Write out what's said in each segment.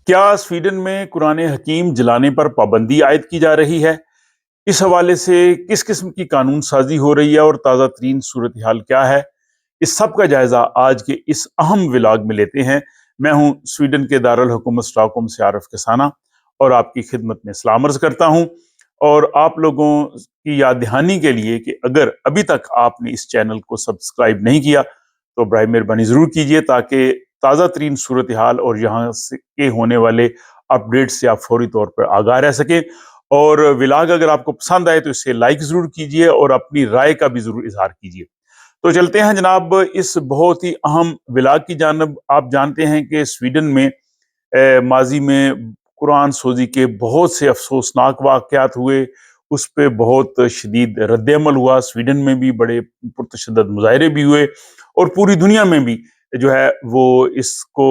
کیا سویڈن میں قرآن حکیم جلانے پر پابندی عائد کی جا رہی ہے؟ اس حوالے سے کس قسم کی قانون سازی ہو رہی ہے اور تازہ ترین صورتحال کیا ہے؟ اس سب کا جائزہ آج کے اس اہم ولاگ میں لیتے ہیں۔ میں ہوں سویڈن کے دارالحکومت اسٹاک سے عارف کسانہ اور آپ کی خدمت میں سلام عرض کرتا ہوں، اور آپ لوگوں کی یاد دہانی کے لیے کہ اگر ابھی تک آپ نے اس چینل کو سبسکرائب نہیں کیا تو برائے مہربانی ضرور کیجئے، تاکہ تازہ ترین صورتحال اور یہاں سے کے ہونے والے اپڈیٹ سے آپ فوری طور پر آگاہ رہ سکیں۔ اور ولاگ اگر آپ کو پسند آئے تو اسے لائک ضرور کیجئے اور اپنی رائے کا بھی ضرور اظہار کیجئے۔ تو چلتے ہیں جناب اس بہت ہی اہم ولاگ کی جانب۔ آپ جانتے ہیں کہ سویڈن میں ماضی میں قرآن سوزی کے بہت سے افسوسناک واقعات ہوئے، اس پہ بہت شدید رد عمل ہوا، سویڈن میں بھی بڑے پرتشدد مظاہرے بھی ہوئے، اور پوری دنیا میں بھی جو ہے وہ اس کو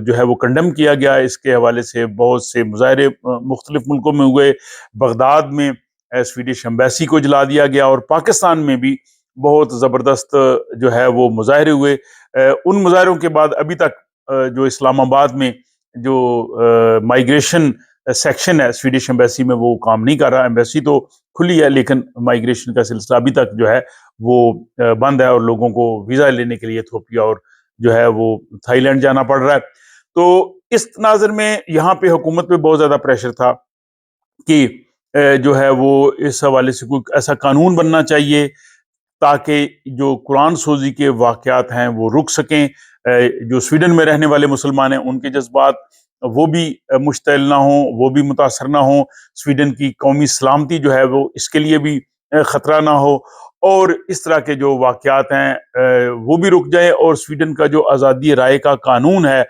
جو ہے وہ کنڈم کیا گیا۔ اس کے حوالے سے بہت سے مظاہرے مختلف ملکوں میں ہوئے۔ بغداد میں سویڈش ایمبیسی کو جلا دیا گیا، اور پاکستان میں بھی بہت زبردست جو ہے وہ مظاہرے ہوئے۔ ان مظاہروں کے بعد ابھی تک جو اسلام آباد میں جو مائیگریشن سیکشن ہے سویڈش ایمبیسی میں، وہ کام نہیں کر رہا۔ ایمبیسی تو کھلی ہے لیکن مائیگریشن کا سلسلہ ابھی تک جو ہے وہ بند ہے، اور لوگوں کو ویزا لینے کے لیے ایتھوپیا اور جو ہے وہ تھائی لینڈ جانا پڑ رہا ہے۔ تو اس تناظر میں یہاں پہ حکومت پہ بہت زیادہ پریشر تھا کہ جو ہے وہ اس حوالے سے کوئی ایسا قانون بننا چاہیے تاکہ جو قرآن سوزی کے واقعات ہیں وہ رک سکیں۔ جو سویڈن میں رہنے والے مسلمان ہیں ان کے جذبات وہ بھی مشتعل نہ ہوں، وہ بھی متاثر نہ ہوں، سویڈن کی قومی سلامتی جو ہے وہ اس کے لیے بھی خطرہ نہ ہو، اور اس طرح کے جو واقعات ہیں وہ بھی رک جائیں، اور سویڈن کا جو آزادی رائے کا قانون ہے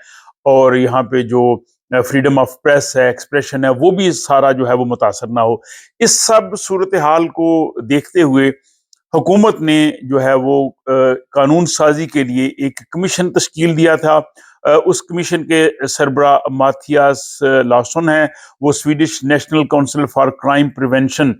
اور یہاں پہ جو فریڈم آف پریس ہے، ایکسپریشن ہے، وہ بھی سارا جو ہے وہ متاثر نہ ہو۔ اس سب صورتحال کو دیکھتے ہوئے حکومت نے جو ہے وہ قانون سازی کے لیے ایک کمیشن تشکیل دیا تھا۔ اس کمیشن کے سربراہ ماتھیاس لاسن ہیں، وہ Swedish National Council for Crime Prevention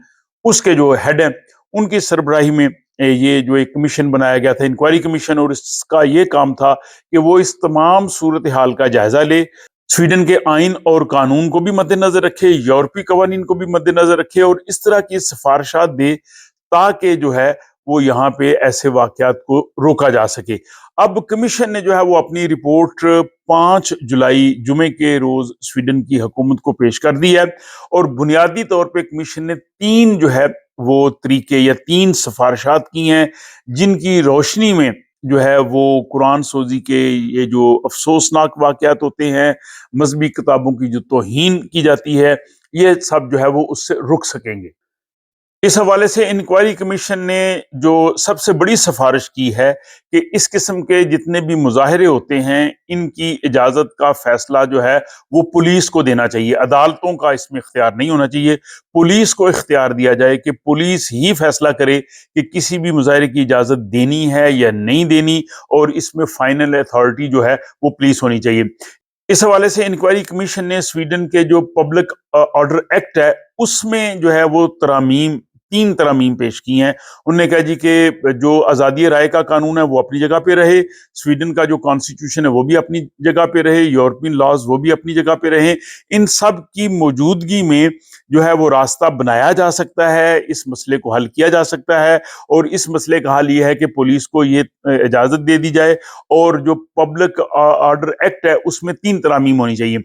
اس کے جو ہیڈ ہیں، ان کی سربراہی میں یہ جو ایک کمیشن بنایا گیا تھا، انکوائری کمیشن، اور اس کا یہ کام تھا کہ وہ اس تمام صورتحال کا جائزہ لے، سویڈن کے آئین اور قانون کو بھی مد نظر رکھے، یورپی قوانین کو بھی مد نظر رکھے، اور اس طرح کی سفارشات دے تاکہ جو ہے وہ یہاں پہ ایسے واقعات کو روکا جا سکے۔ اب کمیشن نے جو ہے وہ اپنی رپورٹ 5 جولائی جمعے کے روز سویڈن کی حکومت کو پیش کر دی ہے، اور بنیادی طور پہ کمیشن نے 3 جو ہے وہ طریقے یا 3 سفارشات کی ہیں، جن کی روشنی میں جو ہے وہ قرآن سوزی کے یہ جو افسوسناک واقعات ہوتے ہیں، مذہبی کتابوں کی جو توہین کی جاتی ہے، یہ سب جو ہے وہ اس سے رک سکیں گے۔ اس حوالے سے انکوائری کمیشن نے جو سب سے بڑی سفارش کی ہے کہ اس قسم کے جتنے بھی مظاہرے ہوتے ہیں ان کی اجازت کا فیصلہ جو ہے وہ پولیس کو دینا چاہیے، عدالتوں کا اس میں اختیار نہیں ہونا چاہیے۔ پولیس کو اختیار دیا جائے کہ پولیس ہی فیصلہ کرے کہ کسی بھی مظاہرے کی اجازت دینی ہے یا نہیں دینی، اور اس میں فائنل اتھارٹی جو ہے وہ پولیس ہونی چاہیے۔ اس حوالے سے انکوائری کمیشن نے سویڈن کے جو پبلک آرڈر ایکٹ ہے اس میں جو ہے وہ 3 ترامیم پیش کی ہیں۔ انہوں نے کہا جی کہ جو آزادی رائے کا قانون ہے وہ اپنی جگہ پہ رہے، سویڈن کا جو کانسٹیٹیوشن ہے وہ بھی اپنی جگہ پہ رہے، یورپین لاز وہ بھی اپنی جگہ پہ رہیں۔ ان سب کی موجودگی میں جو ہے وہ راستہ بنایا جا سکتا ہے، اس مسئلے کو حل کیا جا سکتا ہے، اور اس مسئلے کا حل یہ ہے کہ پولیس کو یہ اجازت دے دی جائے، اور جو پبلک آرڈر ایکٹ ہے اس میں 3 ترامیم ہونی چاہیے۔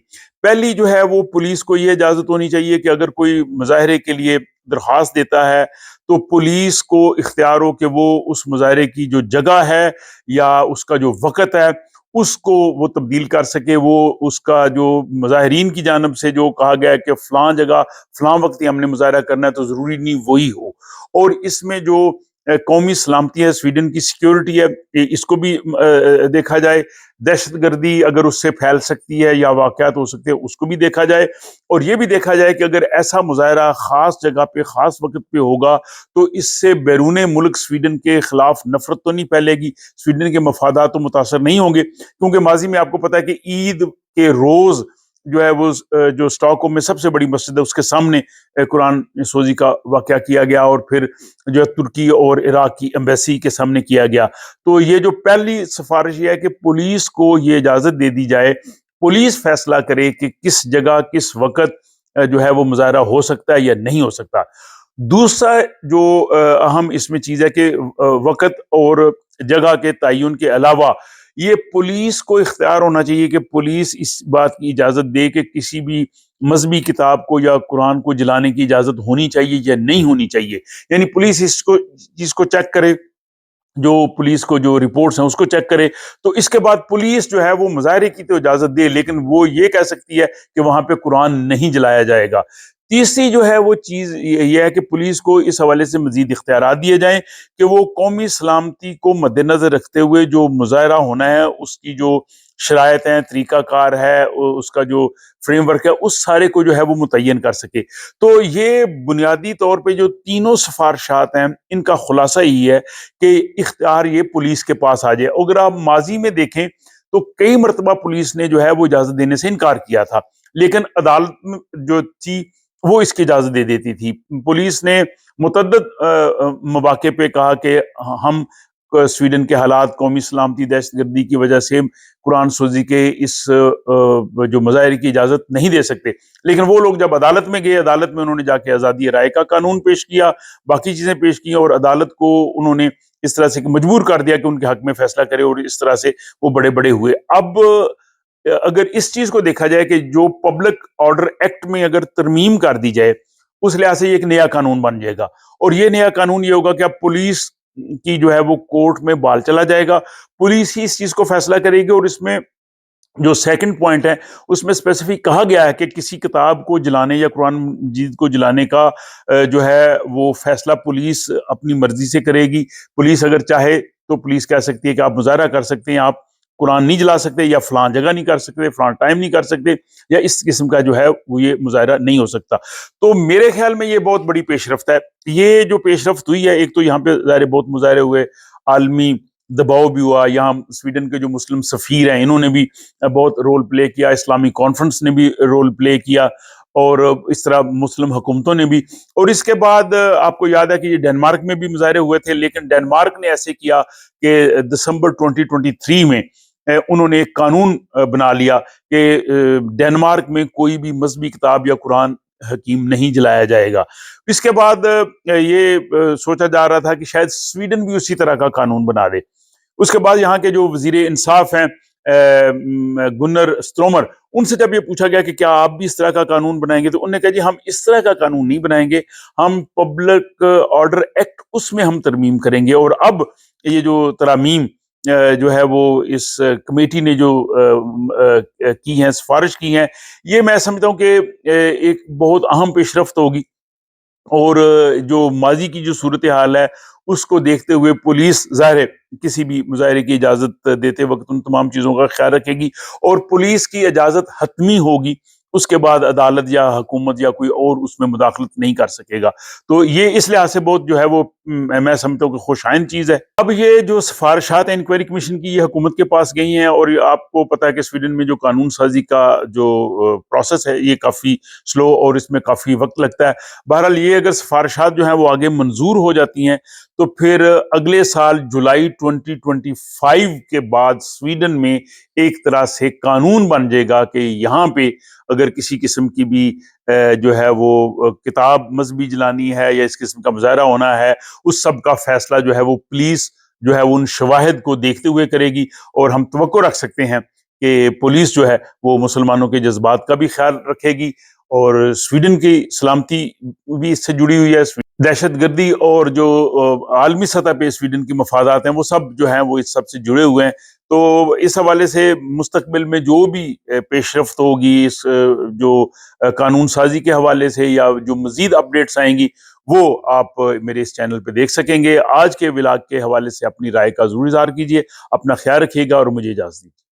پہلی جو ہے وہ پولیس کو یہ اجازت ہونی چاہیے کہ اگر کوئی مظاہرے کے لیے درخواست دیتا ہے تو پولیس کو اختیار ہو کہ وہ اس مظاہرے کی جو جگہ ہے یا اس کا جو وقت ہے اس کو وہ تبدیل کر سکے۔ وہ اس کا جو مظاہرین کی جانب سے جو کہا گیا ہے کہ فلاں جگہ فلاں وقت ہی ہم نے مظاہرہ کرنا ہے، تو ضروری نہیں وہی ہو۔ اور اس میں جو قومی سلامتی ہے، سویڈن کی سیکیورٹی ہے، اس کو بھی دیکھا جائے۔ دہشت گردی اگر اس سے پھیل سکتی ہے یا واقعات ہو سکتے ہیں اس کو بھی دیکھا جائے، اور یہ بھی دیکھا جائے کہ اگر ایسا مظاہرہ خاص جگہ پہ خاص وقت پہ ہوگا تو اس سے بیرون ملک سویڈن کے خلاف نفرت تو نہیں پھیلے گی، سویڈن کے مفادات تو متاثر نہیں ہوں گے، کیونکہ ماضی میں آپ کو پتا ہے کہ عید کے روز جو ہے وہ جو اسٹاک ہوم میں سب سے بڑی مسجد ہے اس کے سامنے قرآن سوزی کا واقعہ کیا گیا، اور پھر جو ہے ترکی اور عراق کی ایمبیسی کے سامنے کیا گیا۔ تو یہ جو پہلی سفارش یہ ہے کہ پولیس کو یہ اجازت دے دی جائے پولیس فیصلہ کرے کہ کس جگہ کس وقت جو ہے وہ مظاہرہ ہو سکتا ہے یا نہیں ہو سکتا۔ دوسرا جو اہم اس میں چیز ہے کہ وقت اور جگہ کے تعین کے علاوہ یہ پولیس کو اختیار ہونا چاہیے کہ پولیس اس بات کی اجازت دے کہ کسی بھی مذہبی کتاب کو یا قرآن کو جلانے کی اجازت ہونی چاہیے یا نہیں ہونی چاہیے، یعنی پولیس اس کو چیز کو چیک کرے، جو پولیس کو جو رپورٹس ہیں اس کو چیک کرے، تو اس کے بعد پولیس جو ہے وہ مظاہرے کی تو اجازت دے، لیکن وہ یہ کہہ سکتی ہے کہ وہاں پہ قرآن نہیں جلایا جائے گا۔ تیسری جو ہے وہ چیز یہ ہے کہ پولیس کو اس حوالے سے مزید اختیارات دیے جائیں کہ وہ قومی سلامتی کو مد نظر رکھتے ہوئے جو مظاہرہ ہونا ہے اس کی جو شرائط ہیں، طریقہ کار ہے، اس کا جو فریم ورک ہے، اس سارے کو جو ہے وہ متعین کر سکے۔ تو یہ بنیادی طور پہ جو تینوں سفارشات ہیں ان کا خلاصہ یہ ہے کہ اختیار یہ پولیس کے پاس آ جائے۔ اگر آپ ماضی میں دیکھیں تو کئی مرتبہ پولیس نے جو ہے وہ اجازت دینے سے انکار کیا تھا، لیکن عدالت جو تھی وہ اس کی اجازت دے دیتی تھی۔ پولیس نے متعدد مواقع پہ کہا کہ ہم سویڈن کے حالات، قومی سلامتی، دہشت گردی کی وجہ سے قرآن سوزی کے اس جو مظاہرے کی اجازت نہیں دے سکتے، لیکن وہ لوگ جب عدالت میں گئے، عدالت میں انہوں نے جا کے آزادی رائے کا قانون پیش کیا، باقی چیزیں پیش کی، اور عدالت کو انہوں نے اس طرح سے مجبور کر دیا کہ ان کے حق میں فیصلہ کرے، اور اس طرح سے وہ بڑے بڑے ہوئے۔ اب اگر اس چیز کو دیکھا جائے کہ جو پبلک آرڈر ایکٹ میں اگر ترمیم کر دی جائے، اس لحاظ سے یہ ایک نیا قانون بن جائے گا، اور یہ نیا قانون یہ ہوگا کہ اب پولیس کی جو ہے وہ کورٹ میں بال چلا جائے گا، پولیس ہی اس چیز کو فیصلہ کرے گی۔ اور اس میں جو سیکنڈ پوائنٹ ہے اس میں اسپیسیفک کہا گیا ہے کہ کسی کتاب کو جلانے یا قرآن مجید کو جلانے کا جو ہے وہ فیصلہ پولیس اپنی مرضی سے کرے گی۔ پولیس اگر چاہے تو پولیس کہہ سکتی ہے کہ آپ مظاہرہ کر سکتے ہیں، آپ قرآن نہیں جلا سکتے، یا فلاں جگہ نہیں کر سکتے، فلاں ٹائم نہیں کر سکتے، یا اس قسم کا جو ہے وہ یہ مظاہرہ نہیں ہو سکتا۔ تو میرے خیال میں یہ بہت بڑی پیش رفت ہے۔ یہ جو پیش رفت ہوئی ہے، ایک تو یہاں پہ ظاہر بہت مظاہرے ہوئے، عالمی دباؤ بھی ہوا، یہاں سویڈن کے جو مسلم سفیر ہیں انہوں نے بھی بہت رول پلے کیا، اسلامی کانفرنس نے بھی رول پلے کیا، اور اس طرح مسلم حکومتوں نے بھی۔ اور اس کے بعد آپ کو یاد ہے کہ یہ ڈنمارک میں بھی مظاہرے ہوئے تھے، لیکن ڈنمارک نے ایسے کیا کہ دسمبر 2023 میں انہوں نے ایک قانون بنا لیا کہ ڈنمارک میں کوئی بھی مذہبی کتاب یا قرآن حکیم نہیں جلایا جائے گا۔ اس کے بعد یہ سوچا جا رہا تھا کہ شاید سویڈن بھی اسی طرح کا قانون بنا دے۔ اس کے بعد یہاں کے جو وزیر انصاف ہیں گنر اسٹرومر، ان سے جب یہ پوچھا گیا کہ کیا آپ بھی اس طرح کا قانون بنائیں گے، تو انہوں نے کہا جی ہم اس طرح کا قانون نہیں بنائیں گے، ہم پبلک آرڈر ایکٹ اس میں ہم ترمیم کریں گے۔ اور اب یہ جو ترامیم جو ہے وہ اس کمیٹی نے جو کی ہیں، سفارش کی ہیں، یہ میں سمجھتا ہوں کہ ایک بہت اہم پیش رفت ہوگی، اور جو ماضی کی جو صورتحال ہے اس کو دیکھتے ہوئے پولیس ظاہر ہے کسی بھی مظاہرے کی اجازت دیتے وقت ان تمام چیزوں کا خیال رکھے گی، اور پولیس کی اجازت حتمی ہوگی، اس کے بعد عدالت یا حکومت یا کوئی اور اس میں مداخلت نہیں کر سکے گا۔ تو یہ اس لحاظ سے بہت جو ہے وہ میں سمجھتا ہوں کہ خوش آئند چیز ہے۔ اب یہ جو سفارشات ہیں انکوائری کمیشن کی، یہ حکومت کے پاس گئی ہیں، اور آپ کو پتا ہے کہ سویڈن میں جو قانون سازی کا جو پروسیس ہے یہ کافی سلو اور اس میں کافی وقت لگتا ہے۔ بہرحال یہ اگر سفارشات جو ہیں وہ آگے منظور ہو جاتی ہیں تو پھر اگلے سال جولائی 2025 کے بعد سویڈن میں ایک طرح سے قانون بن جائے گا کہ یہاں پہ اگر کسی قسم کی بھی جو ہے وہ کتاب مذہبی جلانی ہے یا اس قسم کا مظاہرہ ہونا ہے، اس سب کا فیصلہ جو ہے وہ پولیس جو ہے ان شواہد کو دیکھتے ہوئے کرے گی، اور ہم توقع رکھ سکتے ہیں کہ پولیس جو ہے وہ مسلمانوں کے جذبات کا بھی خیال رکھے گی، اور سویڈن کی سلامتی بھی اس سے جڑی ہوئی ہے، دہشت گردی اور جو عالمی سطح پہ سویڈن کی مفادات ہیں وہ سب جو ہیں وہ اس سب سے جڑے ہوئے ہیں۔ تو اس حوالے سے مستقبل میں جو بھی پیش رفت ہوگی اس جو قانون سازی کے حوالے سے یا جو مزید اپڈیٹس آئیں گی وہ آپ میرے اس چینل پہ دیکھ سکیں گے۔ آج کے ولاگ کے حوالے سے اپنی رائے کا ضرور اظہار کیجیے، اپنا خیال رکھیے گا اور مجھے اجازت دیجیے۔